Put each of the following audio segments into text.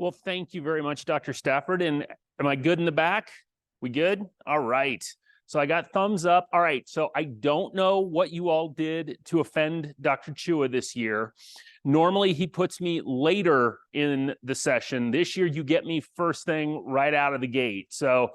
Well, thank you very much, Dr. Stafford. And am I good in the back? We good? All right. So I got thumbs up. All right. So I don't know what you all did to offend Dr. Chua this year. Normally, he puts me later in the session. This year, you get me first thing right out of the gate. So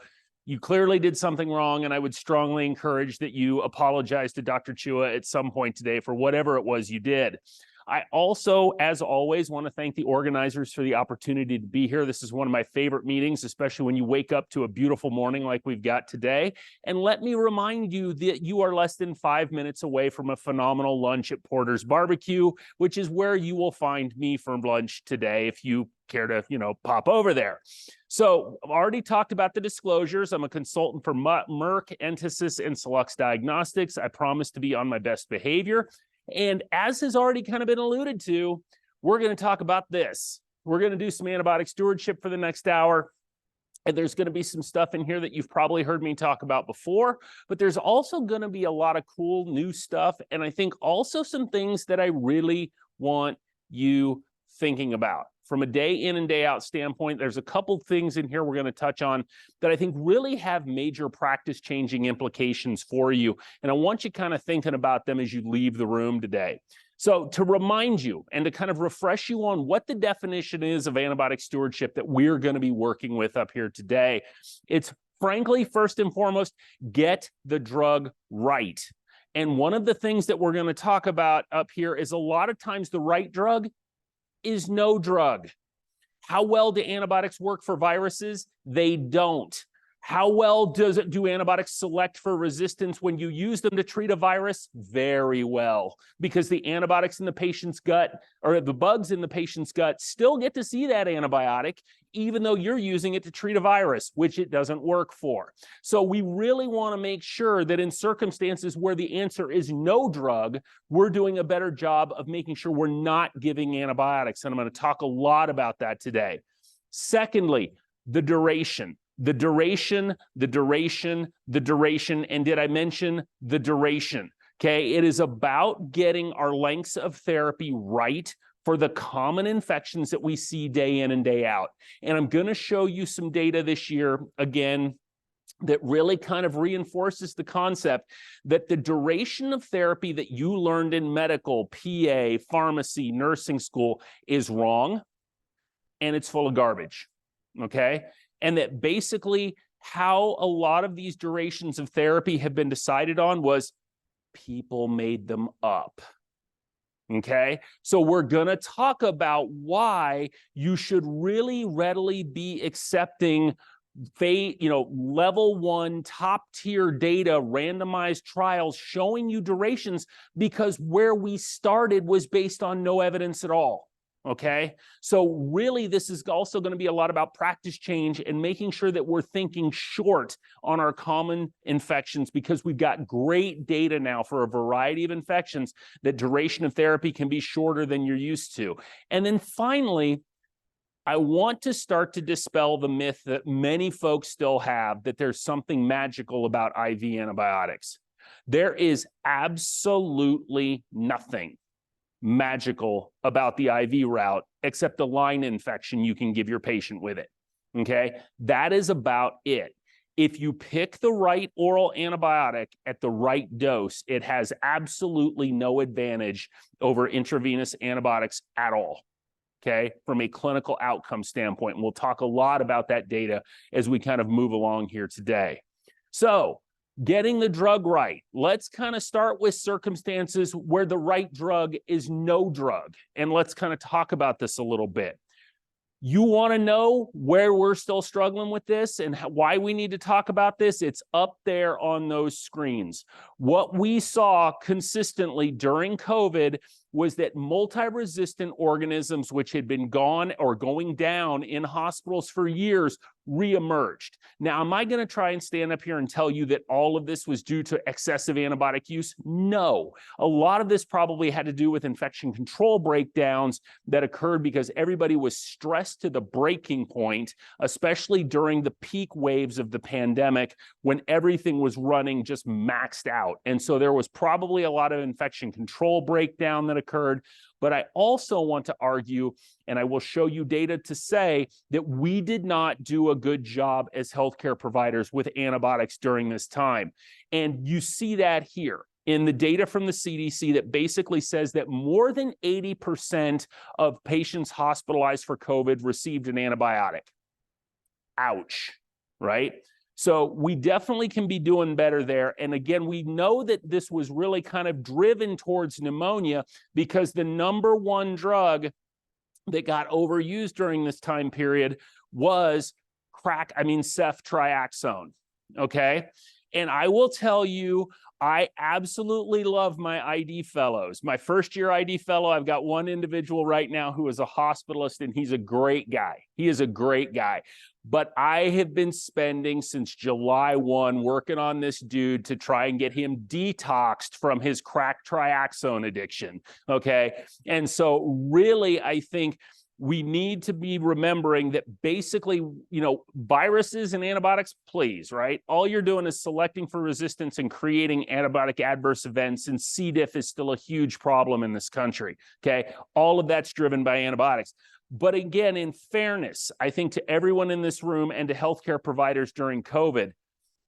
you clearly did something wrong, and I would strongly encourage that you apologize to Dr. Chua at some point today for whatever it was you did. I also, as always, want to thank the organizers for the opportunity to be here. This is one of my favorite meetings, especially when you wake up to a beautiful morning like we've got today. And let me remind you that you are less than 5 minutes away from a phenomenal lunch at Porter's Barbecue, which is where you will find me for lunch today if you care to, pop over there. So I've already talked about the disclosures. I'm a consultant for Merck, Entasis, and Celux Diagnostics. I promise to be on my best behavior. And as has already kind of been alluded to, we're going to talk about this. We're going to do some antibiotic stewardship for the next hour. And there's going to be some stuff in here that you've probably heard me talk about before, but there's also going to be a lot of cool new stuff. And I think also some things that I really want you thinking about. From a day in and day out standpoint, there's a couple things in here we're going to touch on that I think really have major practice changing implications for you. And I want you kind of thinking about them as you leave the room today. So to remind you and to kind of refresh you on what the definition is of antibiotic stewardship that we're going to be working with up here today, it's frankly, first and foremost, get the drug right. And one of the things that we're going to talk about up here is a lot of times the right drug is no drug. How well do antibiotics work for viruses? They don't. How well do antibiotics select for resistance when you use them to treat a virus? Very well, because the antibiotics in the patient's gut, or the bugs in the patient's gut, still get to see that antibiotic, even though you're using it to treat a virus, which it doesn't work for. So we really want to make sure that in circumstances where the answer is no drug, we're doing a better job of making sure we're not giving antibiotics. And I'm going to talk a lot about that today. Secondly, the duration. The duration, and did I mention the duration? Okay, it is about getting our lengths of therapy right for the common infections that we see day in and day out. And I'm going to show you some data this year, again, that really kind of reinforces the concept that the duration of therapy that you learned in medical, PA, pharmacy, nursing school is wrong, and it's full of garbage, okay? And that basically how a lot of these durations of therapy have been decided on was people made them up. Okay, so we're going to talk about why you should really readily be accepting level 1 top tier data, randomized trials showing you durations, because where we started was based on no evidence at all. Okay, so really this is also going to be a lot about practice change and making sure that we're thinking short on our common infections, because we've got great data now for a variety of infections that duration of therapy can be shorter than you're used to. And then finally, I want to start to dispel the myth that many folks still have that there's something magical about IV antibiotics. There is absolutely nothing magical about the IV route except a line infection you can give your patient with it. Okay, that is about it. If you pick the right oral antibiotic at the right dose, it has absolutely no advantage over intravenous antibiotics at all. Okay, from a clinical outcome standpoint. And we'll talk a lot about that data as we kind of move along here today. So, getting the drug right. Let's kind of start with circumstances where the right drug is no drug. And let's kind of talk about this a little bit. You want to know where we're still struggling with this and why we need to talk about this? It's up there on those screens. What we saw consistently during COVID was that multi-resistant organisms, which had been gone or going down in hospitals for years, reemerged. Now, am I going to try and stand up here and tell you that all of this was due to excessive antibiotic use? No. A lot of this probably had to do with infection control breakdowns that occurred because everybody was stressed to the breaking point, especially during the peak waves of the pandemic when everything was running just maxed out. And so there was probably a lot of infection control breakdown that occurred. But I also want to argue, and I will show you data to say that we did not do a good job as healthcare providers with antibiotics during this time. And you see that here in the data from the CDC that basically says that more than 80% of patients hospitalized for COVID received an antibiotic. Ouch, right? So we definitely can be doing better there. And again, we know that this was really kind of driven towards pneumonia because the number one drug that got overused during this time period was ceftriaxone, okay? And I will tell you, I absolutely love my ID fellows. My first year ID fellow, I've got one individual right now who is a hospitalist, and he's a great guy. He is a great guy. But I have been spending since July 1 working on this dude to try and get him detoxed from his crack triaxone addiction, okay? And so really, I think we need to be remembering that basically, you know, viruses and antibiotics, please, right? All you're doing is selecting for resistance and creating antibiotic adverse events, and C. diff is still a huge problem in this country, okay? All of that's driven by antibiotics. But again, in fairness, I think to everyone in this room and to healthcare providers during COVID,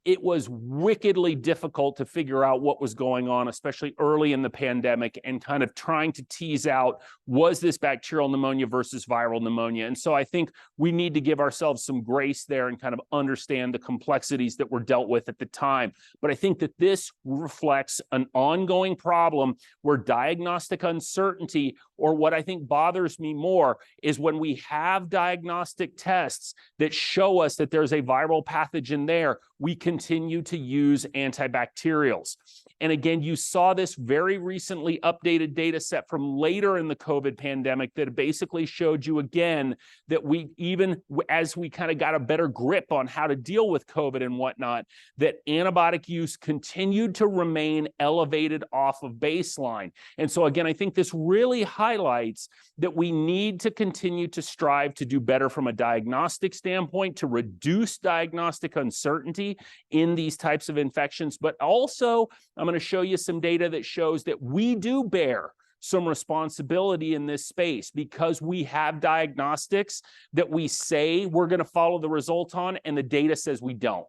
it was wickedly difficult to figure out what was going on, especially early in the pandemic, and kind of trying to tease out, was this bacterial pneumonia versus viral pneumonia? And so I think we need to give ourselves some grace there and kind of understand the complexities that were dealt with at the time. But I think that this reflects an ongoing problem where diagnostic uncertainty, or what I think bothers me more, is when we have diagnostic tests that show us that there's a viral pathogen there, we continue to use antibacterials. And again, you saw this very recently updated data set from later in the COVID pandemic that basically showed you again that we, even as we kind of got a better grip on how to deal with COVID and whatnot, that antibiotic use continued to remain elevated off of baseline. And so again, I think this really highlights that we need to continue to strive to do better from a diagnostic standpoint, to reduce diagnostic uncertainty in these types of infections. But also, I'm going to show you some data that shows that we do bear some responsibility in this space because we have diagnostics that we say we're going to follow the results on, and the data says we don't.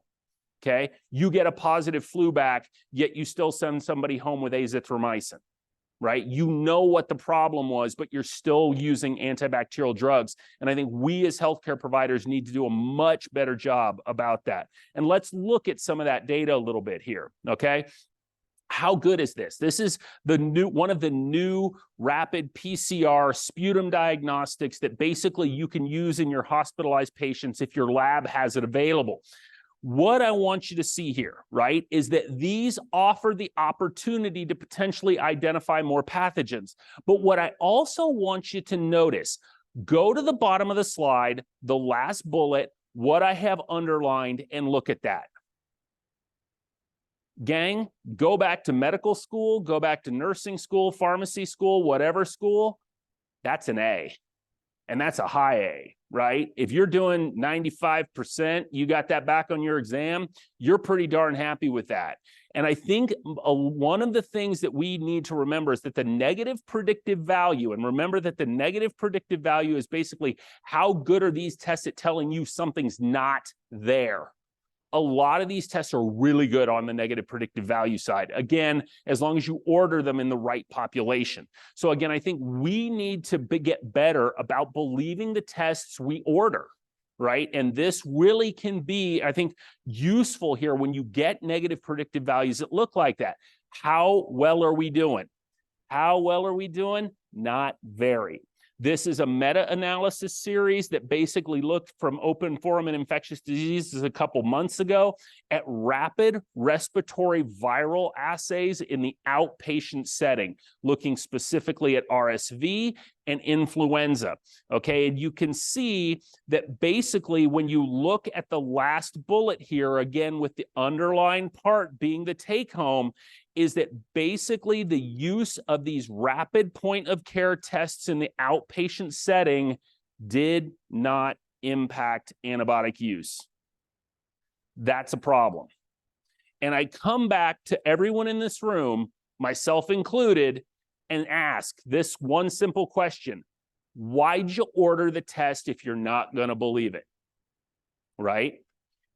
Okay, you get a positive flu back, yet you still send somebody home with azithromycin, right? You know what the problem was, but you're still using antibacterial drugs. And I think we as healthcare providers need to do a much better job about that. And let's look at some of that data a little bit here, okay? How good is this? This is one of the new rapid PCR sputum diagnostics that basically you can use in your hospitalized patients if your lab has it available. What I want you to see here, right, is that these offer the opportunity to potentially identify more pathogens. But what I also want you to notice, go to the bottom of the slide, the last bullet, what I have underlined, and look at that. Gang, go back to medical school, go back to nursing school, pharmacy school, whatever school, that's an A. And that's a high A, right? If you're doing 95%, you got that back on your exam, you're pretty darn happy with that. And I think one of the things that we need to remember is that the negative predictive value, and remember that the negative predictive value is basically how good are these tests at telling you something's not there. A lot of these tests are really good on the negative predictive value side. Again, as long as you order them in the right population. So again, I think we need to get better about believing the tests we order, right? And this really can be, I think, useful here when you get negative predictive values that look like that. How well are we doing? How well are we doing? Not very. This is a meta-analysis series that basically looked from Open Forum and Infectious Diseases a couple months ago at rapid respiratory viral assays in the outpatient setting, looking specifically at RSV and influenza, okay? And you can see that basically when you look at the last bullet here, again, with the underlying part being the take-home, is that basically the use of these rapid point-of-care tests in the outpatient setting did not impact antibiotic use. That's a problem. And I come back to everyone in this room, myself included, and ask this one simple question: why'd you order the test if you're not going to believe it? Right?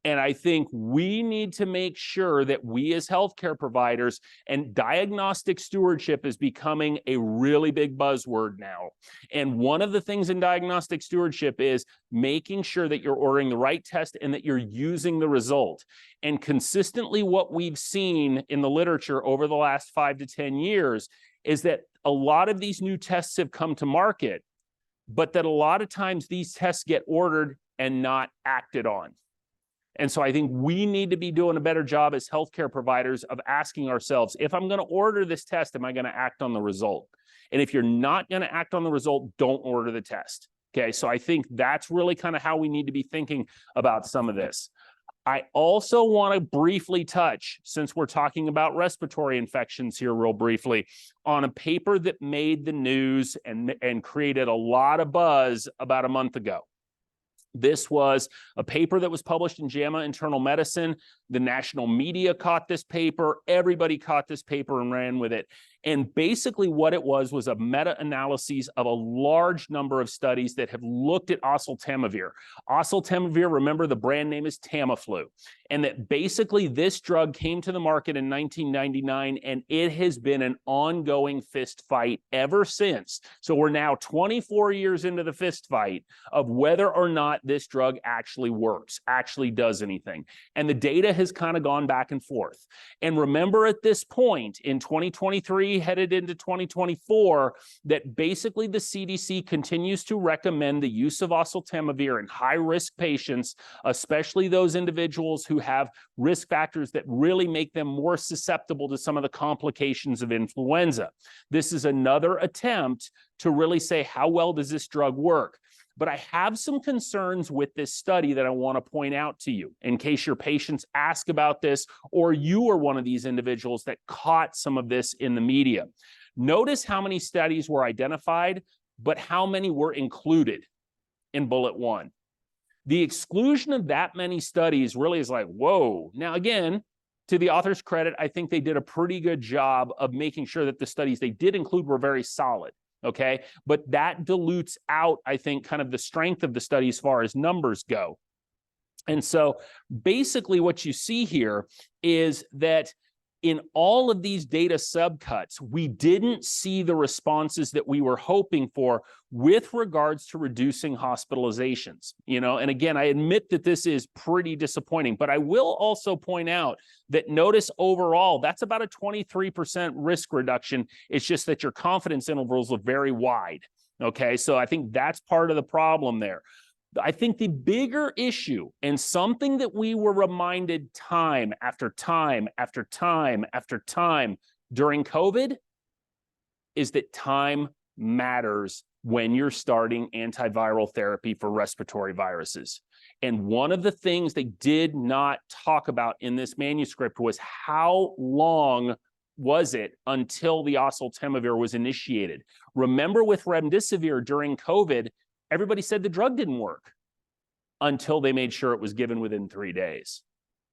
And I think we need to make sure that we as healthcare providers, and diagnostic stewardship is becoming a really big buzzword now. And one of the things in diagnostic stewardship is making sure that you're ordering the right test and that you're using the result. And consistently what we've seen in the literature over the last 5 to 10 years is that a lot of these new tests have come to market, but that a lot of times these tests get ordered and not acted on. And so I think we need to be doing a better job as healthcare providers of asking ourselves, if I'm going to order this test, am I going to act on the result? And if you're not going to act on the result, don't order the test. Okay, so I think that's really kind of how we need to be thinking about some of this. I also want to briefly touch, since we're talking about respiratory infections here real briefly, on a paper that made the news and created a lot of buzz about a month ago. This was a paper that was published in JAMA Internal Medicine. The national media caught this paper. Everybody caught this paper and ran with it. And basically what it was a meta-analysis of a large number of studies that have looked at oseltamivir. Oseltamivir, remember the brand name is Tamiflu. And that basically this drug came to the market in 1999, and it has been an ongoing fist fight ever since. So we're now 24 years into the fist fight of whether or not this drug actually works, actually does anything. And the data has kind of gone back and forth. And remember at this point in 2023, headed into 2024, that basically the CDC continues to recommend the use of oseltamivir in high-risk patients, especially those individuals who have risk factors that really make them more susceptible to some of the complications of influenza. This is another attempt to really say, how well does this drug work? But I have some concerns with this study that I want to point out to you in case your patients ask about this, or you are one of these individuals that caught some of this in the media. Notice how many studies were identified, but how many were included in bullet 1. The exclusion of that many studies really is like, whoa. Now, again, to the author's credit, I think they did a pretty good job of making sure that the studies they did include were very solid. Okay, but that dilutes out, I think, kind of the strength of the study as far as numbers go. And so basically what you see here is that in all of these data subcuts, we didn't see the responses that we were hoping for with regards to reducing hospitalizations. And again, I admit that this is pretty disappointing, but I will also point out that notice overall, that's about a 23% risk reduction. It's just that your confidence intervals are very wide. Okay, so I think that's part of the problem there. I think the bigger issue, and something that we were reminded time after time after time after time during COVID, is that time matters when you're starting antiviral therapy for respiratory viruses. And one of the things they did not talk about in this manuscript was how long was it until the oseltamivir was initiated. Remember with remdesivir during COVID, everybody said the drug didn't work until they made sure it was given within 3 days,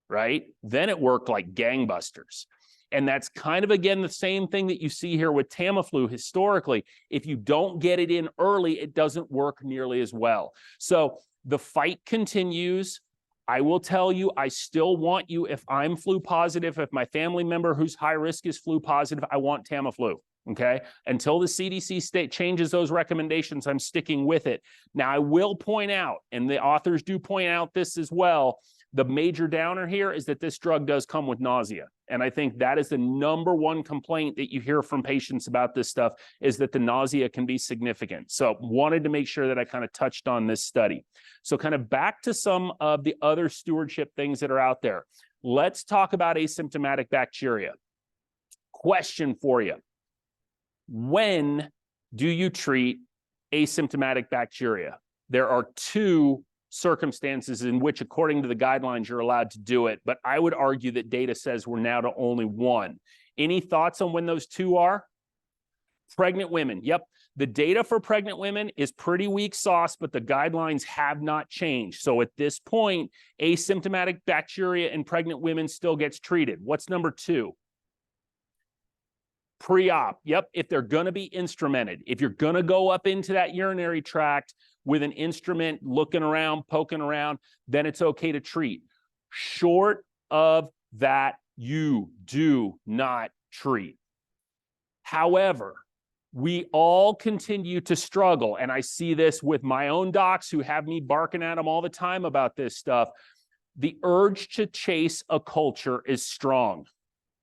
right? Then it worked like gangbusters. And that's kind of, again, the same thing that you see here with Tamiflu historically. If you don't get it in early, it doesn't work nearly as well. So the fight continues. I will tell you, I still want you, if I'm flu positive, if my family member who's high risk is flu positive, I want Tamiflu. Okay, until the CDC changes those recommendations, I'm sticking with it. Now, I will point out, and the authors do point out this as well, the major downer here is that this drug does come with nausea. And I think that is the #1 complaint that you hear from patients about this stuff, is that the nausea can be significant. So wanted to make sure that I kind of touched on this study. So kind of back to some of the other stewardship things that are out there. Let's talk about asymptomatic bacteria. Question for you. When do you treat asymptomatic bacteria? There are 2 circumstances in which, according to the guidelines, you're allowed to do it, but I would argue that data says we're now to only 1. Any thoughts on when those 2 are? Pregnant women. Yep, the data for pregnant women is pretty weak sauce, but the guidelines have not changed. So at this point, asymptomatic bacteria in pregnant women still gets treated. What's number 2? Pre-op, yep, if they're going to be instrumented, if you're going to go up into that urinary tract with an instrument, looking around, poking around, then it's okay to treat. Short of that, you do not treat. However, we all continue to struggle, and I see this with my own docs who have me barking at them all the time about this stuff. The urge to chase a culture is strong,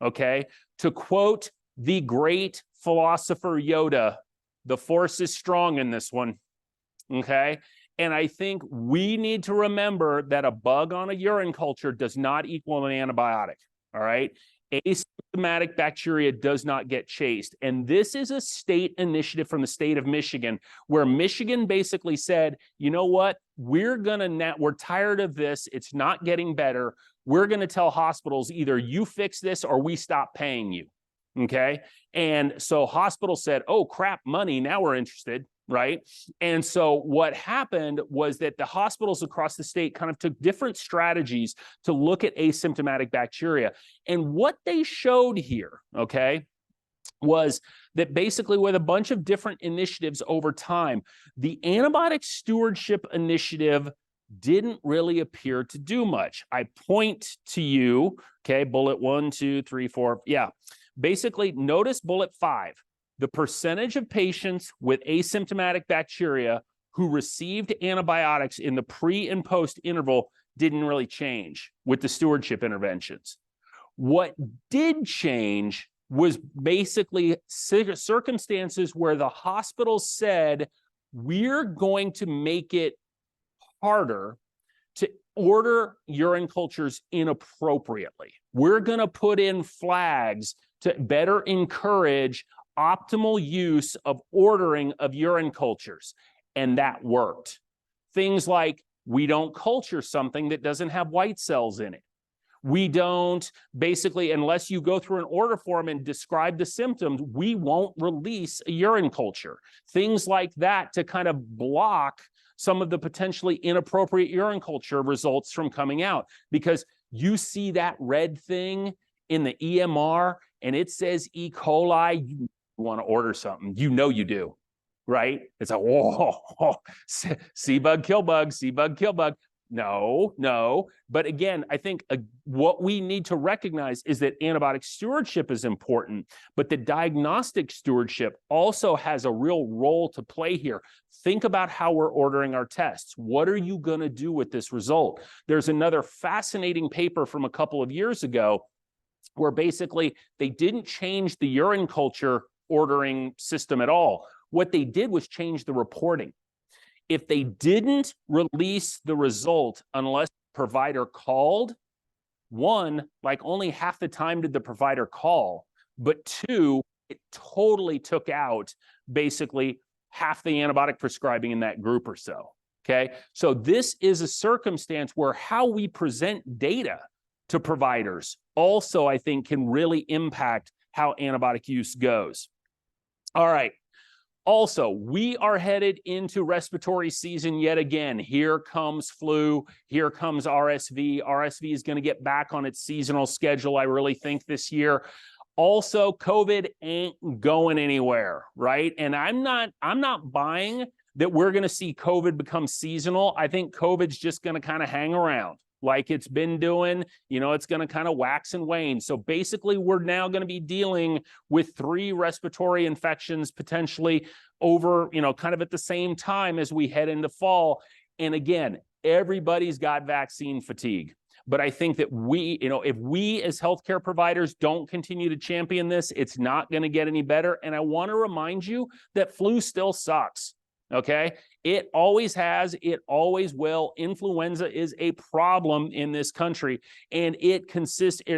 okay? To quote the great philosopher Yoda, the force is strong in this one, okay? And I think we need to remember that a bug on a urine culture does not equal an antibiotic, all right? Asymptomatic bacteria does not get chased. And this is a state initiative from the state of Michigan, where Michigan basically said, you know what, we're tired of this. It's not getting better. We're going to tell hospitals either you fix this or we stop paying you. Okay. And so hospitals said, oh, crap, money. Now we're interested. Right. And so what happened was that the hospitals across the state kind of took different strategies to look at asymptomatic bacteria. And what they showed here, okay, was that basically with a bunch of different initiatives over time, the antibiotic stewardship initiative didn't really appear to do much. I point to you, okay, bullet 1, 2, 3, 4. Yeah. Basically, notice bullet 5. The percentage of patients with asymptomatic bacteria who received antibiotics in the pre and post interval didn't really change with the stewardship interventions. What did change was basically circumstances where the hospital said, we're going to make it harder to order urine cultures inappropriately. We're going to put in flags to better encourage optimal use of ordering of urine cultures. And that worked. Things like, we don't culture something that doesn't have white cells in it. We don't, basically, unless you go through an order form and describe the symptoms, we won't release a urine culture. Things like that to kind of block some of the potentially inappropriate urine culture results from coming out. Because you see that red thing in the EMR and it says E. coli, you want to order something. You know you do, right? It's like, whoa, see bug, kill bug, see bug, kill bug. No. But again, I think what we need to recognize is that antibiotic stewardship is important, but the diagnostic stewardship also has a real role to play here. Think about how we're ordering our tests. What are you going to do with this result? There's another fascinating paper from a couple of years ago where basically they didn't change the urine culture ordering system at all. What they did was change the reporting. If they didn't release the result unless the provider called, one, like only half the time did the provider call, but two, it totally took out basically half the antibiotic prescribing in that group or so, okay? So this is a circumstance where how we present data to providers also, I think, can really impact how antibiotic use goes. All right. Also, we are headed into respiratory season yet again. Here comes flu. Here comes RSV. RSV is going to get back on its seasonal schedule, I really think, this year. Also, COVID ain't going anywhere, right? And I'm not buying that we're going to see COVID become seasonal. I think COVID's just going to kind of hang around like it's been doing. You know, it's going to kind of wax and wane. So basically, we're now going to be dealing with 3 respiratory infections potentially over, you know, kind of at the same time as we head into fall. And again, everybody's got vaccine fatigue. But I think that we, you know, if we as healthcare providers don't continue to champion this, it's not going to get any better. And I want to remind you that flu still sucks. Okay, it always has, it always will. Influenza is a problem in this country, and it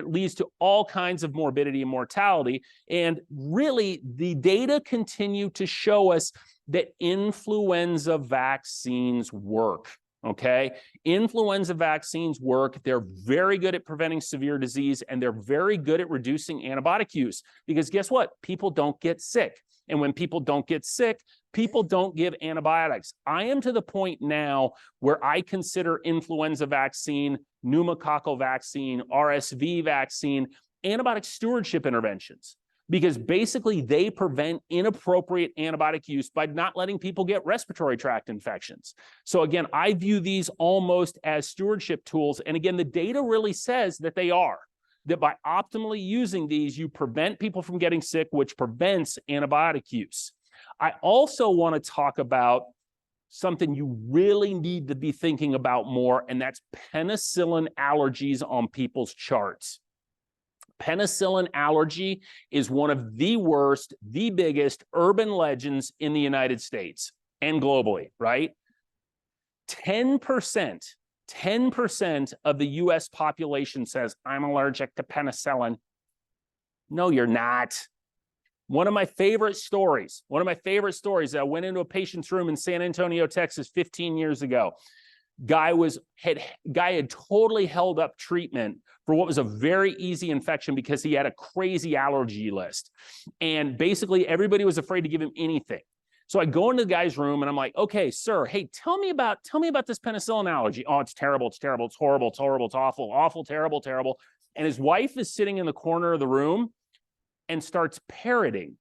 leads to all kinds of morbidity and mortality. And really, the data continue to show us that influenza vaccines work. Okay, influenza vaccines work. They're very good at preventing severe disease, and they're very good at reducing antibiotic use, because guess what? People don't get sick. And when people don't get sick, people don't give antibiotics. I am to the point now where I consider influenza vaccine, pneumococcal vaccine, RSV vaccine, antibiotic stewardship interventions. because basically they prevent inappropriate antibiotic use by not letting people get respiratory tract infections. So again, I view these almost as stewardship tools. And again, the data really says that they are, that by optimally using these, you prevent people from getting sick, which prevents antibiotic use. I also want to talk about something you really need to be thinking about more, and that's penicillin allergies on people's charts. Penicillin allergy is one of the worst, the biggest urban legends in the United States and globally, right? 10% of the US population says, I'm allergic to penicillin. No, you're not. One of my favorite stories, I went into a patient's room in San Antonio, Texas 15 years ago. Guy had totally held up treatment for what was a very easy infection because he had a crazy allergy list. And basically everybody was afraid to give him anything. So I go into the guy's room and I'm like, okay, sir, hey, tell me about this penicillin allergy. Oh, it's terrible, it's terrible, it's horrible, it's horrible, it's awful, awful, terrible, terrible. And his wife is sitting in the corner of the room and starts parroting.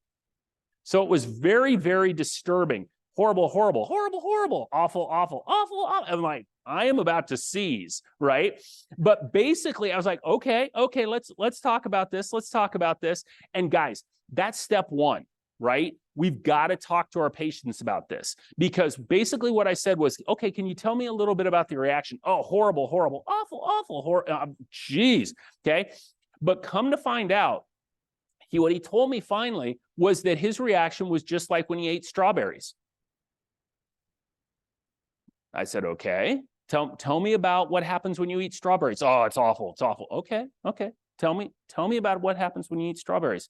So it was very, very disturbing. Horrible, horrible, horrible, horrible, awful, awful, awful, awful. I'm like, I am about to seize, right? But basically, I was like, okay, let's talk about this. Let's talk about this. And guys, that's step one, right? We've got to talk to our patients about this, because basically what I said was, okay, can you tell me a little bit about the reaction? Oh, horrible, horrible, awful, awful, geez, okay? But come to find out, what he told me finally was that his reaction was just like when he ate strawberries. I said, okay, tell me about what happens when you eat strawberries. Oh, it's awful, it's awful. Okay. Tell me about what happens when you eat strawberries.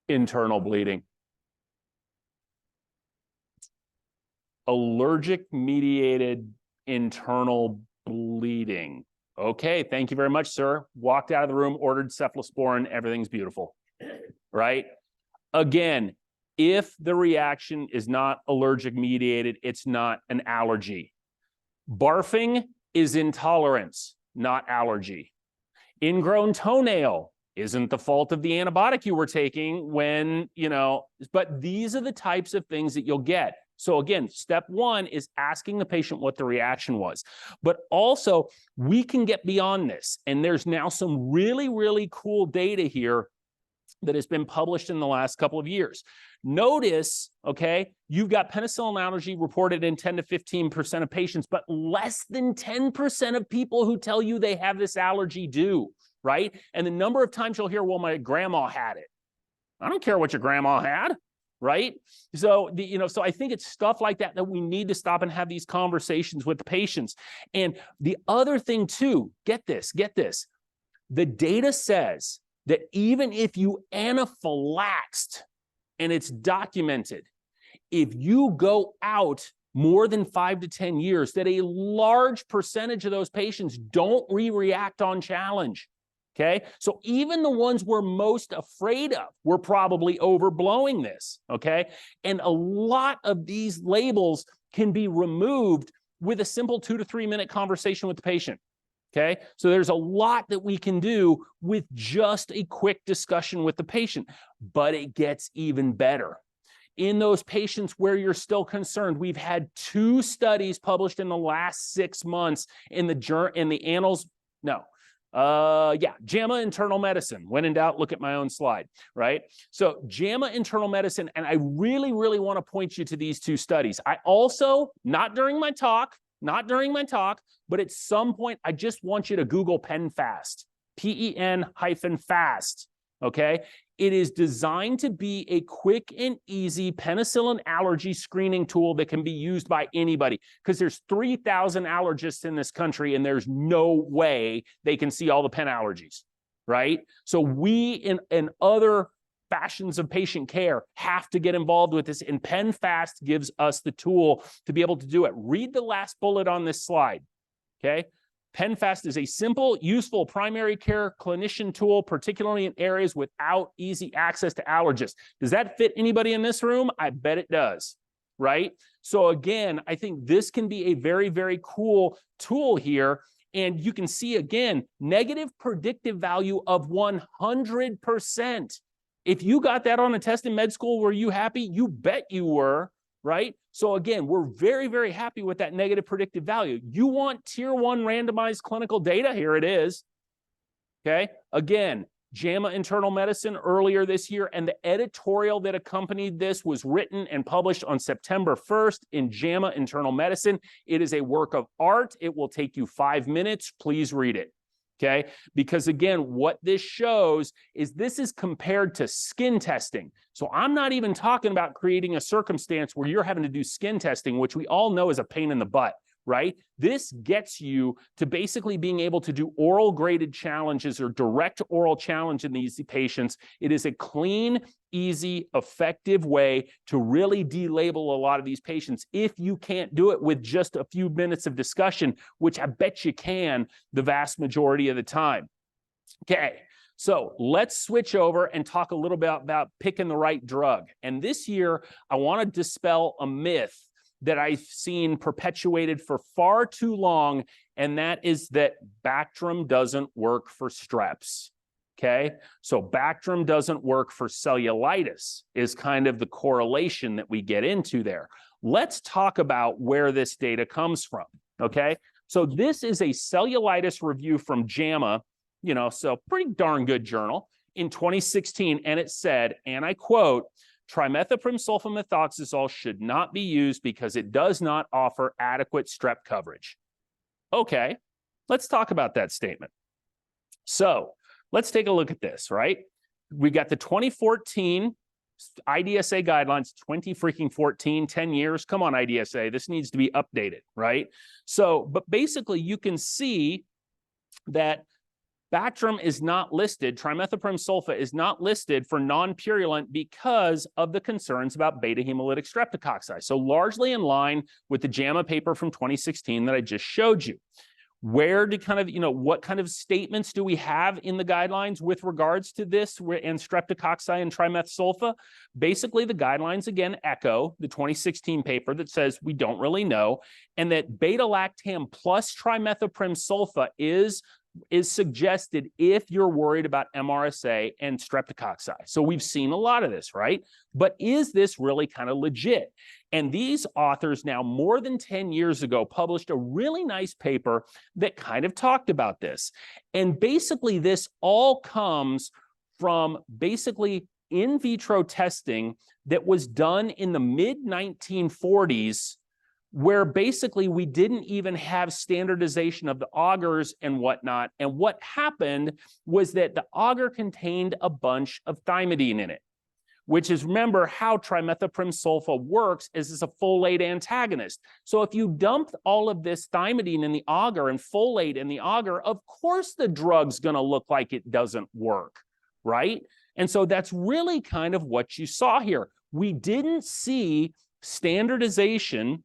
Internal bleeding. Allergic mediated internal bleeding. Okay, thank you very much, sir. Walked out of the room, ordered cephalosporin, everything's beautiful, right? Again, if the reaction is not allergic mediated, it's not an allergy. Barfing is intolerance, not allergy. Ingrown toenail isn't the fault of the antibiotic you were taking when, but these are the types of things that you'll get. So again, step one is asking the patient what the reaction was. But also, we can get beyond this. And there's now some really, really cool data here that has been published in the last couple of years. Notice, okay, you've got penicillin allergy reported in 10 to 15% of patients, but less than 10% of people who tell you they have this allergy do, right? And the number of times you'll hear, well, my grandma had it. I don't care what your grandma had, right? So, so I think it's stuff like that that we need to stop and have these conversations with the patients. And the other thing too, get this, the data says that even if you anaphylaxed, and it's documented, if you go out more than 5 to 10 years, that a large percentage of those patients don't react on challenge, okay? So even the ones we're most afraid of, we're probably overblowing this, okay? And a lot of these labels can be removed with a simple 2 to 3 minute conversation with the patient. Okay, so there's a lot that we can do with just a quick discussion with the patient, but it gets even better. In those patients where you're still concerned, we've had 2 studies published in the last 6 months in the annals. JAMA Internal Medicine. When in doubt, look at my own slide, right? So JAMA Internal Medicine, and I really, really want to point you to these 2 studies. I also, not during my talk, but at some point, I just want you to Google PenFast, PEN-fast, okay? It is designed to be a quick and easy penicillin allergy screening tool that can be used by anybody, because there's 3,000 allergists in this country, and there's no way they can see all the pen allergies, right? So we, in other fashions of patient care, have to get involved with this, and PenFast gives us the tool to be able to do it. Read the last bullet on this slide, okay? PenFast is a simple, useful primary care clinician tool, particularly in areas without easy access to allergists. Does that fit anybody in this room? I bet it does, right? So again, I think this can be a very, very cool tool here. And you can see, again, negative predictive value of 100%. If you got that on a test in med school, were you happy? You bet you were, right? So again, we're very, very happy with that negative predictive value. You want tier 1 randomized clinical data? Here it is. Okay, again, JAMA Internal Medicine earlier this year, and the editorial that accompanied this was written and published on September 1st in JAMA Internal Medicine. It is a work of art. It will take you 5 minutes. Please read it. Okay, because again, what this shows is this is compared to skin testing. So I'm not even talking about creating a circumstance where you're having to do skin testing, which we all know is a pain in the butt, right? This gets you to basically being able to do oral graded challenges or direct oral challenge in these patients. It is a clean, easy, effective way to really delabel a lot of these patients if you can't do it with just a few minutes of discussion, which I bet you can the vast majority of the time. Okay, so let's switch over and talk a little bit about picking the right drug. And this year, I want to dispel a myth that I've seen perpetuated for far too long, and that is that Bactrim doesn't work for streps. Okay, so Bactrim doesn't work for cellulitis is kind of the correlation that we get into there. Let's talk about where this data comes from. Okay, so this is a cellulitis review from JAMA, so pretty darn good journal in 2016, and it said, and I quote, "Trimethoprim sulfamethoxazole should not be used because it does not offer adequate strep coverage." Okay, let's talk about that statement. So let's take a look at this, right? We got the 2014 IDSA guidelines, 2014, 10 years. Come on, IDSA, this needs to be updated, right? So, but basically you can see that Bactrim is not listed, trimethoprim sulfa is not listed for non-purulent because of the concerns about beta hemolytic streptococci. So largely in line with the JAMA paper from 2016 that I just showed you. Where do what kind of statements do we have in the guidelines with regards to this and streptococci and trimeth sulfa? Basically, the guidelines again echo the 2016 paper that says we don't really know, and that beta-lactam plus trimethoprim sulfa is suggested if you're worried about MRSA and streptococci. So we've seen a lot of this, right? But is this really kind of legit? And these authors now more than 10 years ago published a really nice paper that kind of talked about this. And basically this all comes from basically in vitro testing that was done in the mid-1940s, where basically we didn't even have standardization of the augers and whatnot. And what happened was that the auger contained a bunch of thymidine in it, which is, remember, how trimethoprim sulfa works is it's a folate antagonist. So if you dump all of this thymidine in the auger and folate in the auger, of course the drug's going to look like it doesn't work, right? And so that's really kind of what you saw here. We didn't see standardization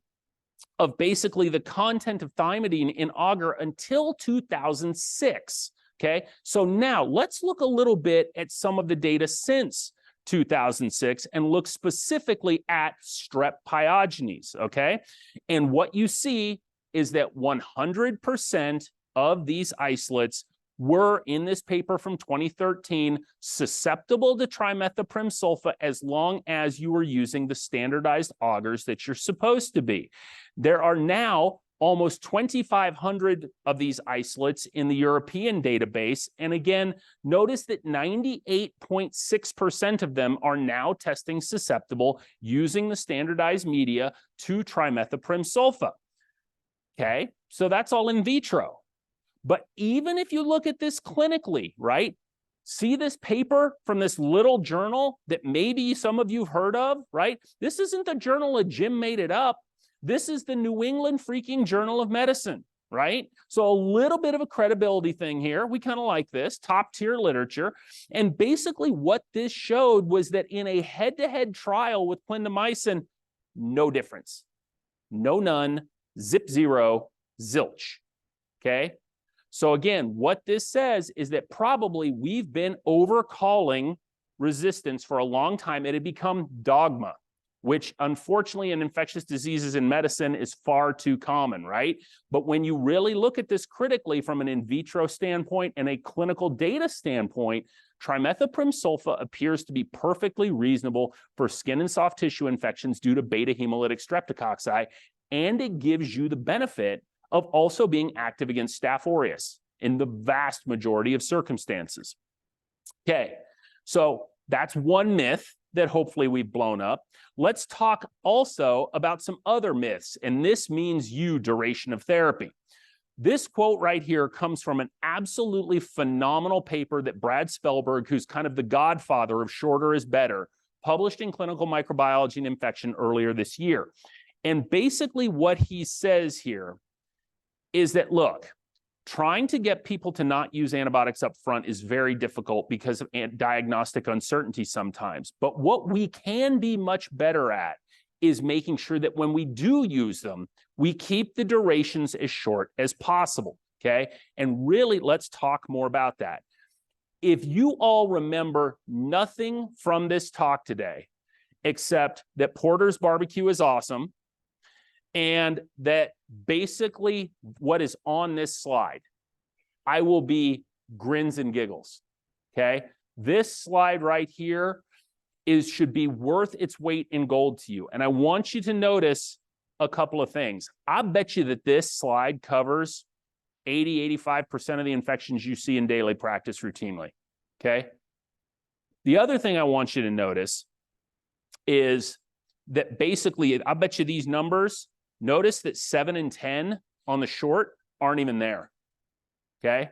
of basically the content of thymidine in auger until 2006, okay? So now let's look a little bit at some of the data since 2006 and look specifically at strep pyogenes, okay? And what you see is that 100% of these isolates were, in this paper from 2013, susceptible to trimethoprim sulfa as long as you were using the standardized augers that you're supposed to be. There are now almost 2,500 of these isolates in the European database. And again, notice that 98.6% of them are now testing susceptible using the standardized media to trimethoprim sulfa. Okay, so that's all in vitro. But even if you look at this clinically, right? See this paper from this little journal that maybe some of you have heard of, right? This isn't the journal that Jim made it up. This is the New England freaking Journal of Medicine, right? So a little bit of a credibility thing here. We kind of like this, top tier literature. And basically what this showed was that in a head-to-head trial with clindamycin, no difference. No, none, zip, zero, zilch, okay? So again, what this says is that probably we've been overcalling resistance for a long time. It had become dogma, which unfortunately in infectious diseases in medicine is far too common, right? But when you really look at this critically from an in vitro standpoint and a clinical data standpoint, Trimethoprim sulfa appears to be perfectly reasonable for skin and soft tissue infections due to beta hemolytic streptococci, and it gives you the benefit of also being active against Staph aureus in the vast majority of circumstances. Okay, so that's one myth that hopefully we've blown up. Let's talk also about some other myths, and this means duration of therapy. This quote right here comes from an absolutely phenomenal paper that Brad Spellberg, who's kind of the godfather of shorter is better, published in Clinical Microbiology and Infection earlier this year. And basically what he says here is that, look, trying to get people to not use antibiotics up front is very difficult because of diagnostic uncertainty sometimes. But what we can be much better at is making sure that when we do use them, we keep the durations as short as possible, okay? And really, let's talk more about that. If you all remember nothing from this talk today, except that Porter's barbecue is awesome, and that basically what is on this slide, I will be grins and giggles, okay? This slide right here should be worth its weight in gold to you. And I want you to notice a couple of things. I bet you that this slide covers 80–85% of the infections you see in daily practice routinely, okay? The other thing I want you to notice is that basically, I bet you these numbers, notice that 7 and 10 on the short aren't even there, okay?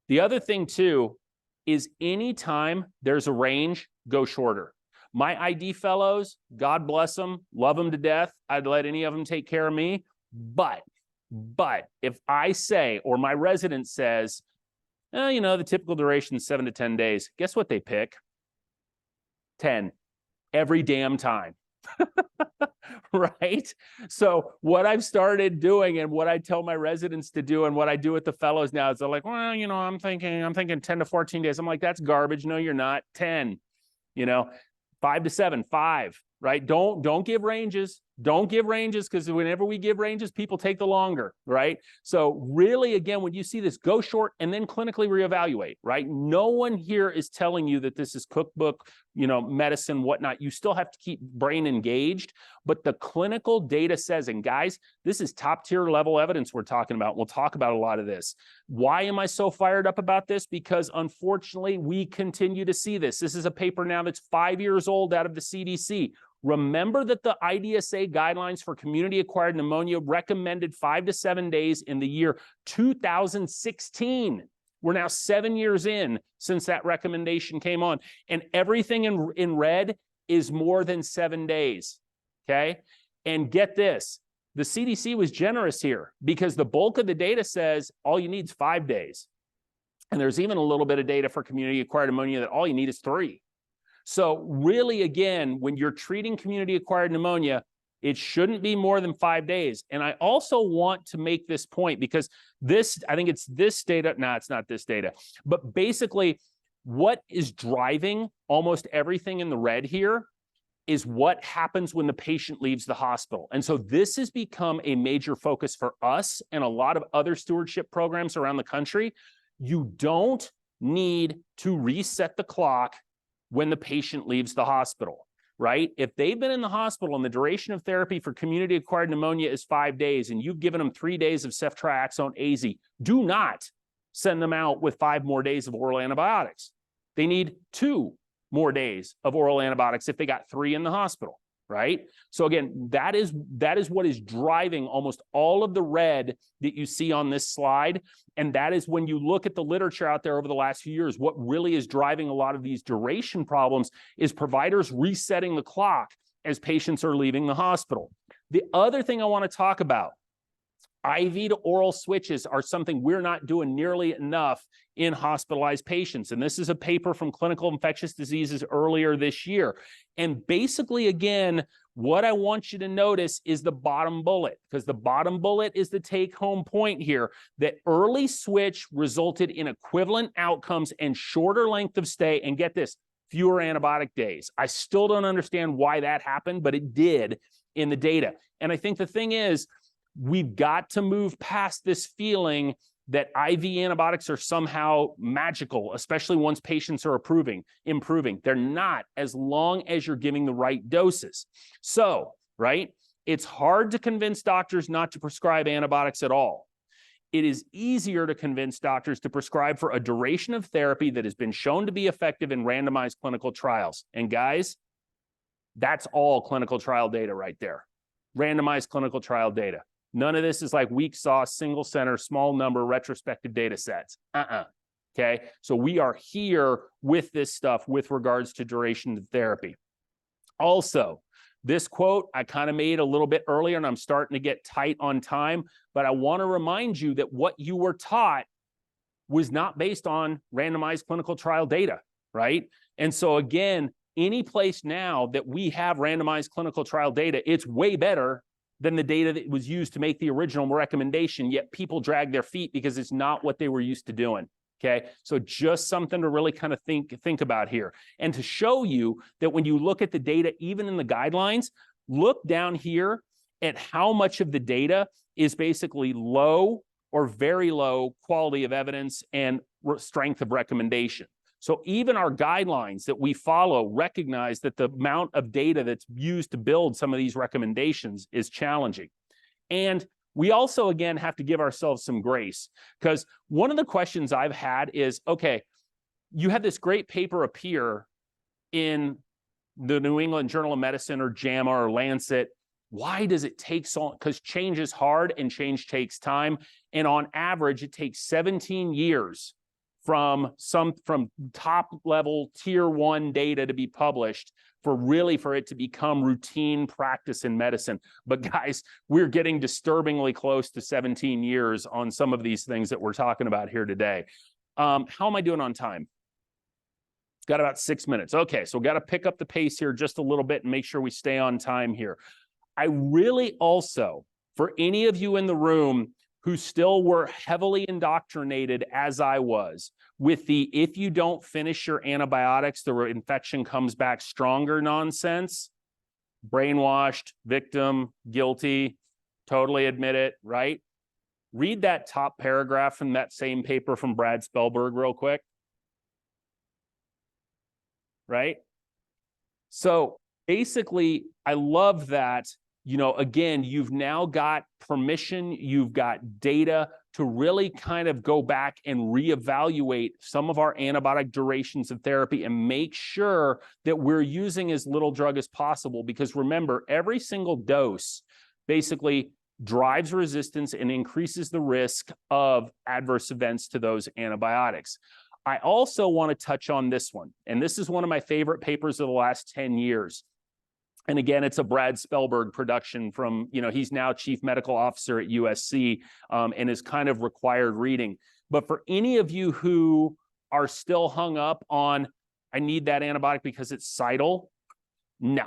The other thing too is anytime there's a range, go shorter. My ID fellows, God bless them, love them to death. I'd let any of them take care of me. But if I say, or my resident says, you know, the typical duration is 7 to 10 days, guess what they pick? 10 every damn time. Right? So what I've started doing and what I tell my residents to do and what I do with the fellows now is they're like, well, you know, I'm thinking 10 to 14 days. I'm like, that's garbage. No, you're not. 10, you know, 5 to 7, 5, right? Don't give ranges. Don't give ranges, because whenever we give ranges, people take the longer, right? So really, again, when you see this, go short and then clinically reevaluate, right? No one here is telling you that this is cookbook, you know, medicine, whatnot. You still have to keep brain engaged, but the clinical data says, and guys, this is top tier level evidence we're talking about. We'll talk about a lot of this. Why am I so fired up about this? Because unfortunately, we continue to see this. This is a paper now that's 5 years old out of the CDC. Remember that the IDSA guidelines for community-acquired pneumonia recommended 5 to 7 days in the year 2016. We're now 7 years in since that recommendation came on, and everything in red is more than 7 days, okay? And get this, the CDC was generous here because the bulk of the data says all you need is 5 days. And there's even a little bit of data for community-acquired pneumonia that all you need is 3. So really, again, when you're treating community-acquired pneumonia, it shouldn't be more than 5 days. And I also want to make this point because this, I think it's this data. No, it's not this data. But basically, what is driving almost everything in the red here is what happens when the patient leaves the hospital. And so this has become a major focus for us and a lot of other stewardship programs around the country. You don't need to reset the clock when the patient leaves the hospital, right? If they've been in the hospital and the duration of therapy for community-acquired pneumonia is 5 days and you've given them 3 days of ceftriaxone AZ, do not send them out with 5 more days of oral antibiotics. They need 2 more days of oral antibiotics if they got 3 in the hospital, right? So again, that is what is driving almost all of the red that you see on this slide. And that is when you look at the literature out there over the last few years, what really is driving a lot of these duration problems is providers resetting the clock as patients are leaving the hospital. The other thing I want to talk about, IV to oral switches are something we're not doing nearly enough in hospitalized patients. And this is a paper from Clinical Infectious Diseases earlier this year. And basically, again, what I want you to notice is the bottom bullet, because the bottom bullet is the take-home point here, that early switch resulted in equivalent outcomes and shorter length of stay, and get this, fewer antibiotic days. I still don't understand why that happened, but it did in the data. And I think the thing is, we've got to move past this feeling that IV antibiotics are somehow magical, especially once patients are improving. They're not, as long as you're giving the right doses. So, right, it's hard to convince doctors not to prescribe antibiotics at all. It is easier to convince doctors to prescribe for a duration of therapy that has been shown to be effective in randomized clinical trials. And guys, that's all clinical trial data right there. Randomized clinical trial data. None of this is like weak sauce, single center, small number, retrospective data sets. Okay, so we are here with this stuff with regards to duration of therapy. Also, this quote I kind of made a little bit earlier, and I'm starting to get tight on time, but I want to remind you that what you were taught was not based on randomized clinical trial data, right? And so again, any place now that we have randomized clinical trial data, it's way better than the data that was used to make the original recommendation, yet people drag their feet because it's not what they were used to doing. Okay, so just something to really kind of think about here. And to show you that when you look at the data, even in the guidelines, look down here at how much of the data is basically low or very low quality of evidence and strength of recommendation. So even our guidelines that we follow recognize that the amount of data that's used to build some of these recommendations is challenging. And we also, again, have to give ourselves some grace, because one of the questions I've had is, okay, you had this great paper appear in the New England Journal of Medicine or JAMA or Lancet. Why does it take so long? Because change is hard and change takes time. And on average, it takes 17 years from top level tier 1 data to be published for it to become routine practice in medicine. But guys, we're getting disturbingly close to 17 years on some of these things that we're talking about here today. How am I doing on time? Got about 6 minutes. Okay, so got to pick up the pace here just a little bit and make sure we stay on time here. I really also, for any of you in the room who still were heavily indoctrinated, as I was, with the if you don't finish your antibiotics, the infection comes back stronger nonsense, brainwashed, victim, guilty, totally admit it, right? Read that top paragraph from that same paper from Brad Spellberg real quick, right? So basically, I love that. You know, again, you've now got permission, you've got data to really kind of go back and reevaluate some of our antibiotic durations of therapy and make sure that we're using as little drug as possible. Because remember, every single dose basically drives resistance and increases the risk of adverse events to those antibiotics. I also want to touch on this one, and this is one of my favorite papers of the last 10 years. And again, it's a Brad Spellberg production from, he's now chief medical officer at USC and is kind of required reading. But for any of you who are still hung up on, I need that antibiotic because it's cidal, no,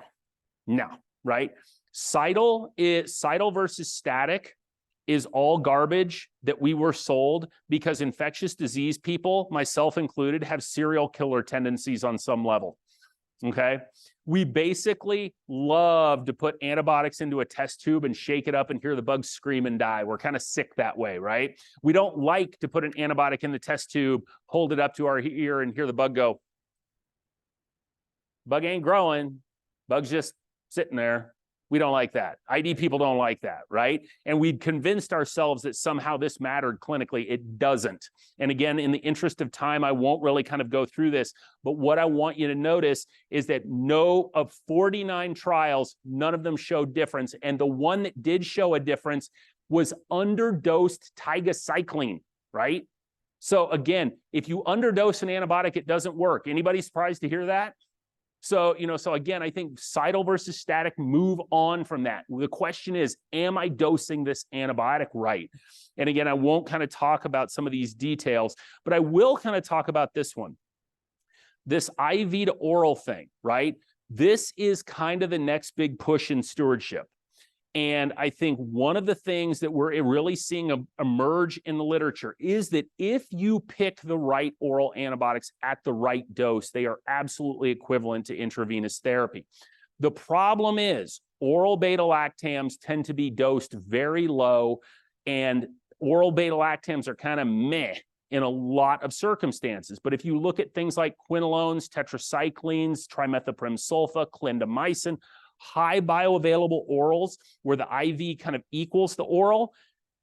right? Cidal versus static is all garbage that we were sold because infectious disease people, myself included, have serial killer tendencies on some level. Okay, we basically love to put antibiotics into a test tube and shake it up and hear the bugs scream and die. We're kind of sick that way, right? We don't like to put an antibiotic in the test tube, hold it up to our ear and hear the bug go. Bug ain't growing, bug's just sitting there. We don't like that. ID people don't like that, right? And we'd convinced ourselves that somehow this mattered clinically. It doesn't. And again, in the interest of time, I won't really kind of go through this. But what I want you to notice is that of 49 trials, none of them showed difference. And the one that did show a difference was underdosed tigecycline, right? So again, if you underdose an antibiotic, it doesn't work. Anybody surprised to hear that? So, so again, I think cidal versus static, move on from that. The question is, am I dosing this antibiotic right? And again, I won't kind of talk about some of these details, but I will kind of talk about this one. This IV to oral thing, right? This is kind of the next big push in stewardship. And I think one of the things that we're really seeing emerge in the literature is that if you pick the right oral antibiotics at the right dose, they are absolutely equivalent to intravenous therapy. The problem is oral beta-lactams tend to be dosed very low, and Oral beta-lactams are kind of meh in a lot of circumstances. But if you look at things like quinolones, tetracyclines, trimethoprim sulfa, clindamycin, high bioavailable orals where the IV kind of equals the oral,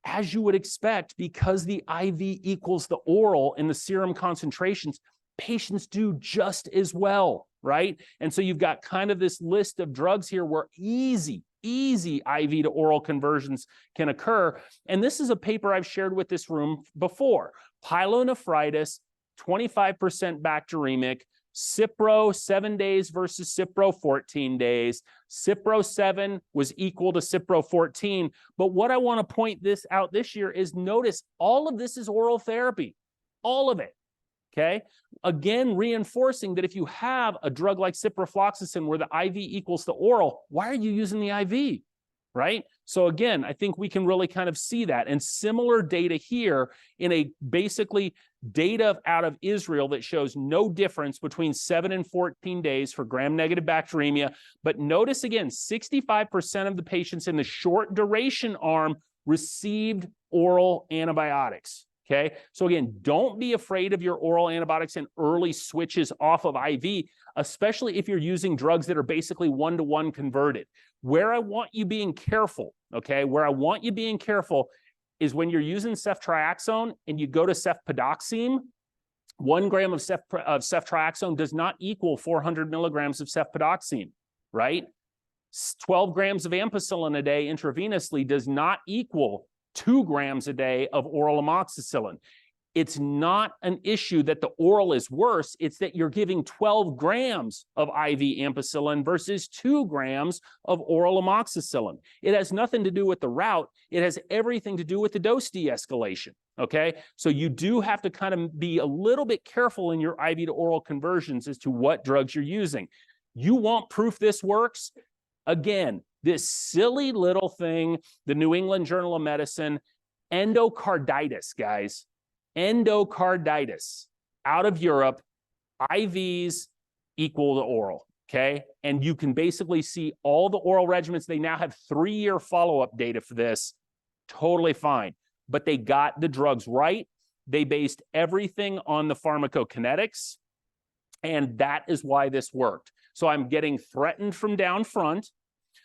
as you would expect, because the IV equals the oral in the serum concentrations, patients do just as well, right? And so you've got kind of this list of drugs here where easy IV to oral conversions can occur. And this is a paper I've shared with this room before. Pyelonephritis, 25% bacteremic, Cipro 7 days versus Cipro 14 days. Cipro 7 was equal to Cipro 14. But what I want to point this out this year is notice all of this is oral therapy, all of it. Okay, again, reinforcing that if you have a drug like ciprofloxacin where the IV equals the oral, why are you using the IV, right? So again, I think we can really kind of see that. And similar data here in a basically data out of Israel that shows no difference between 7 and 14 days for gram-negative bacteremia. But notice again, 65% of the patients in the short duration arm received oral antibiotics. Okay, so again, don't be afraid of your oral antibiotics and early switches off of IV, especially if you're using drugs that are basically one-to-one converted. Where I want you being careful, okay, where I want you being careful is when you're using ceftriaxone and you go to cefpodoxime, 1 gram of ceftriaxone does not equal 400 milligrams of cefpodoxime, right? 12 grams of ampicillin a day intravenously does not equal 2 grams a day of oral amoxicillin. It's not an issue that the oral is worse. It's that you're giving 12 grams of IV ampicillin versus 2 grams of oral amoxicillin. It has nothing to do with the route. It has everything to do with the dose de-escalation, okay? So you do have to kind of be a little bit careful in your IV to oral conversions as to what drugs you're using. You want proof this works? Again, this silly little thing, the New England Journal of Medicine, endocarditis, guys. Endocarditis out of Europe, IVs equal to oral, okay? And you can basically see all the oral regimens. They now have 3-year follow-up data for this. Totally fine. But they got the drugs right. They based everything on the pharmacokinetics. And that is why this worked. So I'm getting threatened from down front.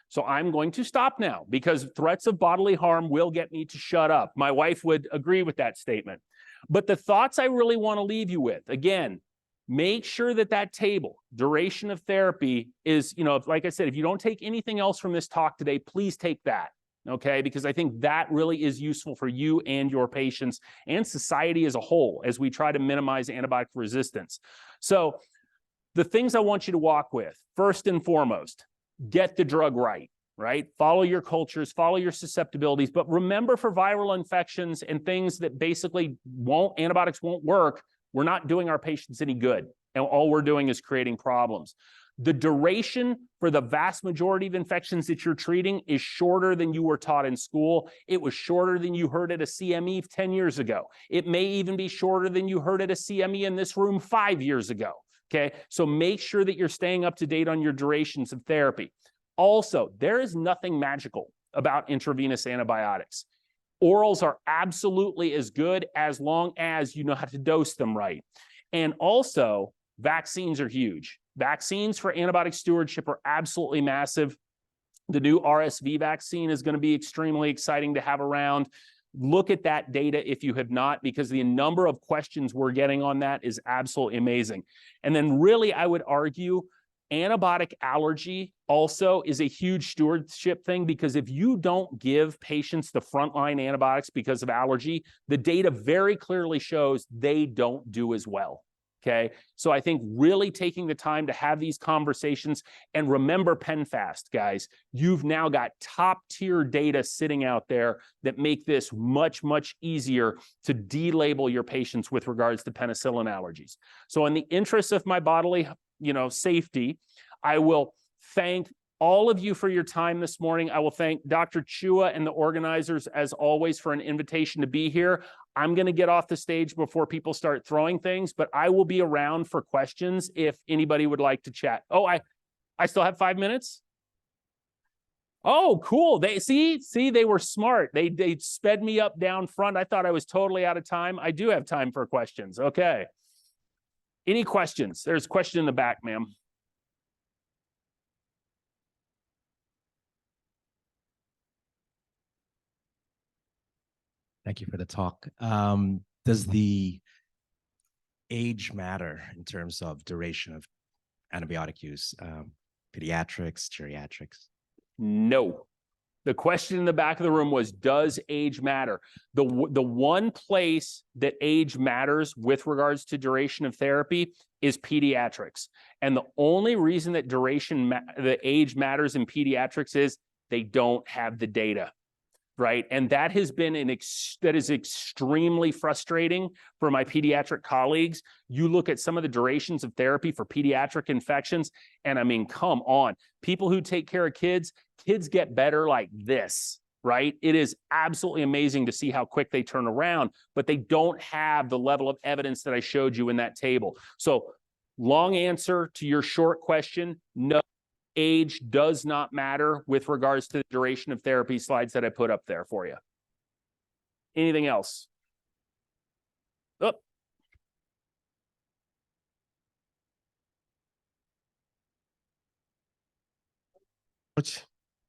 So I'm going to stop now because threats of bodily harm will get me to shut up. My wife would agree with that statement. But the thoughts I really want to leave you with, again, make sure that that table, duration of therapy is, like I said, if you don't take anything else from this talk today, please take that, okay? Because I think that really is useful for you and your patients and society as a whole as we try to minimize antibiotic resistance. So the things I want you to walk with, first and foremost, get the drug right? Follow your cultures, follow your susceptibilities, but remember for viral infections and things that basically antibiotics won't work, we're not doing our patients any good. And all we're doing is creating problems. The duration for the vast majority of infections that you're treating is shorter than you were taught in school. It was shorter than you heard at a CME 10 years ago. It may even be shorter than you heard at a CME in this room 5 years ago. Okay, so make sure that you're staying up to date on your durations of therapy. Also, there is nothing magical about intravenous antibiotics. Orals are absolutely as good as long as you know how to dose them right. And also, vaccines are huge. Vaccines for antibiotic stewardship are absolutely massive. The new RSV vaccine is going to be extremely exciting to have around. Look at that data if you have not, because the number of questions we're getting on that is absolutely amazing. And then really, I would argue antibiotic allergy also is a huge stewardship thing, because if you don't give patients the frontline antibiotics because of allergy, the data very clearly shows they don't do as well. Okay, so I think really taking the time to have these conversations, and remember PenFast, guys, you've now got top tier data sitting out there that make this much, much easier to delabel your patients with regards to penicillin allergies. So in the interest of my bodily, safety, I will thank all of you for your time this morning. I will thank Dr. Chua and the organizers, as always, for an invitation to be here. I'm going to get off the stage before people start throwing things, but I will be around for questions if anybody would like to chat. Oh, I still have 5 minutes? Oh, cool. They see, they were smart. They sped me up down front. I thought I was totally out of time. I do have time for questions. Okay. Any questions? There's a question in the back, ma'am. Thank you for the talk. Does the age matter in terms of duration of antibiotic use? Pediatrics, geriatrics? No. The question in the back of the room was, does age matter? The one place that age matters with regards to duration of therapy is pediatrics. And the only reason that the age matters in pediatrics is they don't have the data, right? And that has been that is extremely frustrating for my pediatric colleagues. You look at some of the durations of therapy for pediatric infections, and I mean, come on. People who take care of kids get better like this, right? It is absolutely amazing to see how quick they turn around, but they don't have the level of evidence that I showed you in that table. So, long answer to your short question, no. Age does not matter with regards to the duration of therapy slides that I put up there for you. Anything else? Oh.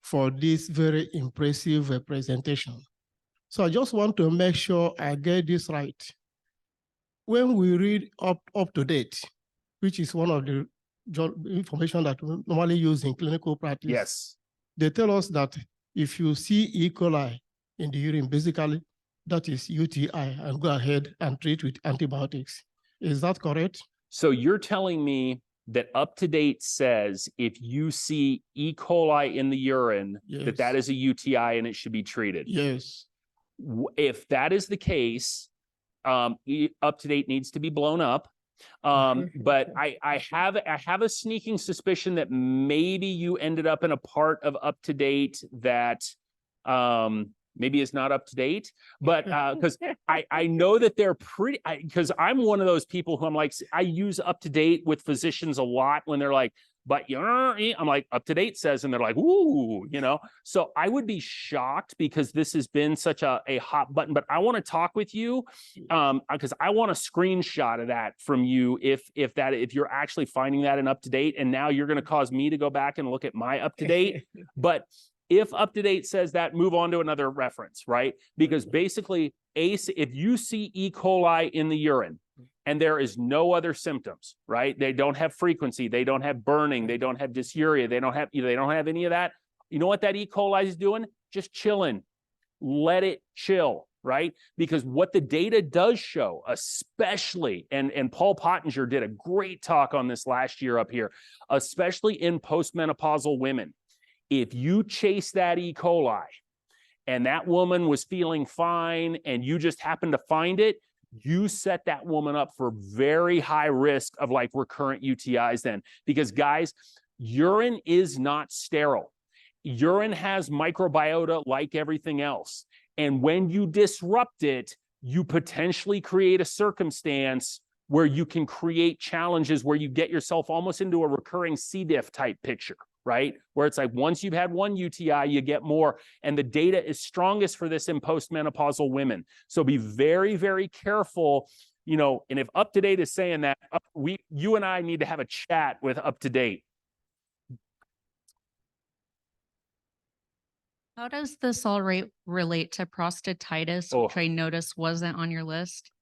For this very impressive presentation. So I just want to make sure I get this right. When we read up to date, which is one of the information that we normally use in clinical practice. Yes. They tell us that if you see E. coli in the urine, basically that is UTI, and go ahead and treat with antibiotics. Is that correct? So you're telling me that up to date says if you see E. coli in the urine, yes, that is a UTI and it should be treated? Yes. If that is the case, up to date needs to be blown up. But I have a sneaking suspicion that maybe you ended up in a part of up to date that maybe is not up to date, but because I know that they're pretty, because I'm one of those people who I'm like, I use up to date with physicians a lot when they're like, but I'm like, up to date says, and they're like, ooh, you know. So I would be shocked because this has been such a hot button. But I want to talk with you because I want a screenshot of that from you if you're actually finding that in up to date, and now you're going to cause me to go back and look at my up to date. But if up to date says that, move on to another reference, right? Because basically, if you see E. coli in the urine, and there is no other symptoms, right? They don't have frequency, they don't have burning, they don't have dysuria, they don't have any of that. You know what that E. coli is doing? Just chilling. Let it chill, right? Because what the data does show, especially, and Paul Pottinger did a great talk on this last year up here, especially in postmenopausal women. If you chase that E. coli and that woman was feeling fine and you just happened to find it, you set that woman up for very high risk of like recurrent UTIs then. Because guys, urine is not sterile. Urine has microbiota like everything else. And when you disrupt it, you potentially create a circumstance where you can create challenges where you get yourself almost into a recurring C. diff type picture, right? Where it's like once you've had one UTI, you get more. And the data is strongest for this in postmenopausal women. So be very, very careful, you know, and if up to date is saying that, you and I need to have a chat with up to date. How does this all relate to prostatitis, which I noticed wasn't on your list?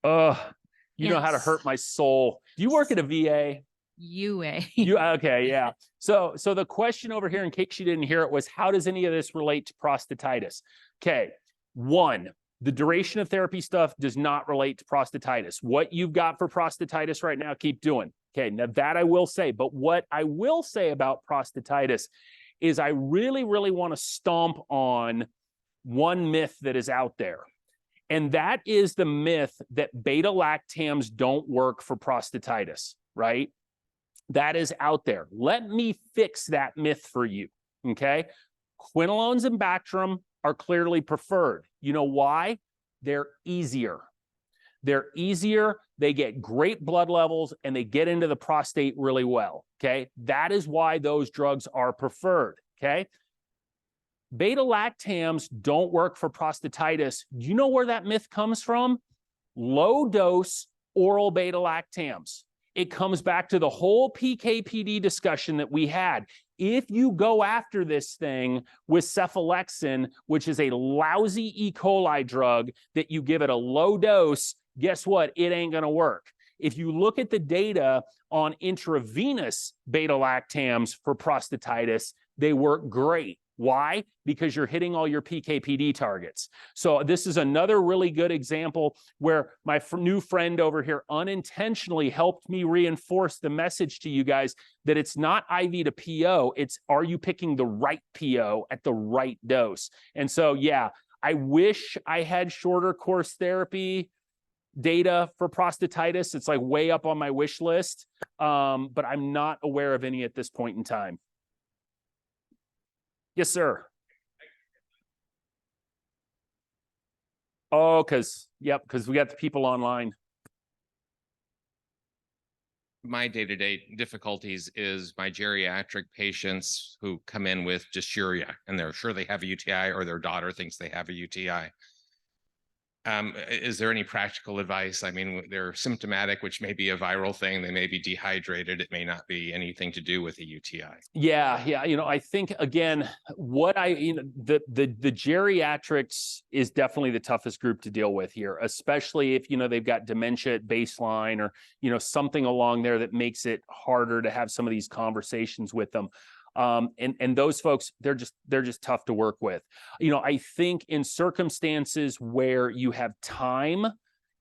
You know how to hurt my soul. Do you work at a VA? UA. Okay, yeah. So the question over here, in case you didn't hear it, was how does any of this relate to prostatitis? Okay, one, the duration of therapy stuff does not relate to prostatitis. What you've got for prostatitis right now, keep doing. Okay, now that I will say, but what I will say about prostatitis is I really, really want to stomp on one myth that is out there. And that is the myth that beta-lactams don't work for prostatitis, right? That is out there. Let me fix that myth for you, okay? Quinolones and Bactrim are clearly preferred. You know why? They're easier. They're easier, they get great blood levels, and they get into the prostate really well, okay? That is why those drugs are preferred, okay? Beta-lactams don't work for prostatitis. Do you know where that myth comes from? Low dose oral beta-lactams. It comes back to the whole PK/PD discussion that we had. If you go after this thing with cephalexin, which is a lousy E. coli drug that you give at a low dose, guess what? It ain't going to work. If you look at the data on intravenous beta-lactams for prostatitis, they work great. Why? Because you're hitting all your PK/PD targets. So this is another really good example where my new friend over here unintentionally helped me reinforce the message to you guys that it's not IV to PO, it's are you picking the right PO at the right dose? And so, yeah, I wish I had shorter course therapy data for prostatitis. It's like way up on my wish list, but I'm not aware of any at this point in time. Yes, sir. Oh, because we got the people online. My day-to-day difficulties is my geriatric patients who come in with dysuria and they're sure they have a UTI or their daughter thinks they have a UTI. Is there any practical advice? I mean, they're symptomatic, which may be a viral thing. They may be dehydrated. It may not be anything to do with a UTI. Yeah. I think again, the geriatrics is definitely the toughest group to deal with here, especially if they've got dementia at baseline or something along there that makes it harder to have some of these conversations with them. And those folks, they're just tough to work with. I think in circumstances where you have time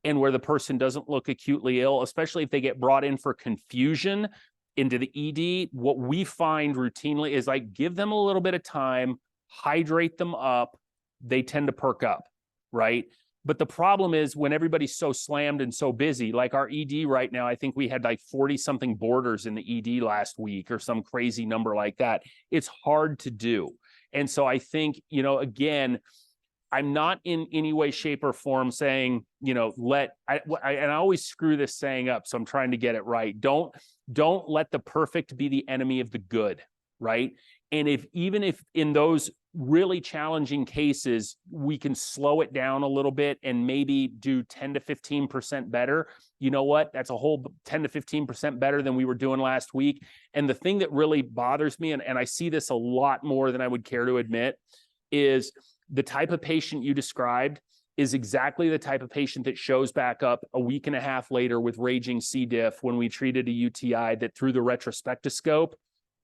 and where the person doesn't look acutely ill, especially if they get brought in for confusion into the ED, what we find routinely is like give them a little bit of time, hydrate them up, they tend to perk up, right? But the problem is when everybody's so slammed and so busy, like our ED right now, I think we had like 40 something boarders in the ED last week or some crazy number like that. It's hard to do. And so I think, again, I'm not in any way, shape or form saying, and I always screw this saying up. So I'm trying to get it right. Don't let the perfect be the enemy of the good. Right. And even if in those really challenging cases, we can slow it down a little bit and maybe do 10 to 15% better. You know what? That's a whole 10 to 15% better than we were doing last week. And the thing that really bothers me, and I see this a lot more than I would care to admit, is the type of patient you described is exactly the type of patient that shows back up a week and a half later with raging C. diff when we treated a UTI that through the retrospectoscope,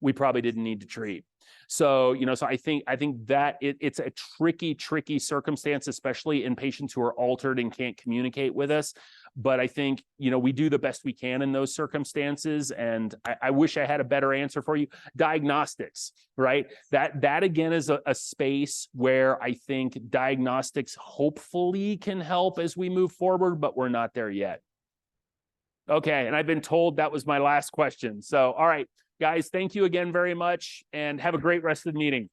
we probably didn't need to treat. So, so I think that it's a tricky circumstance, especially in patients who are altered and can't communicate with us. But I think, we do the best we can in those circumstances. And I wish I had a better answer for you. Diagnostics, right? That again is a space where I think diagnostics hopefully can help as we move forward, but we're not there yet. Okay. And I've been told that was my last question. So, all right. Guys, thank you again very much and have a great rest of the meeting.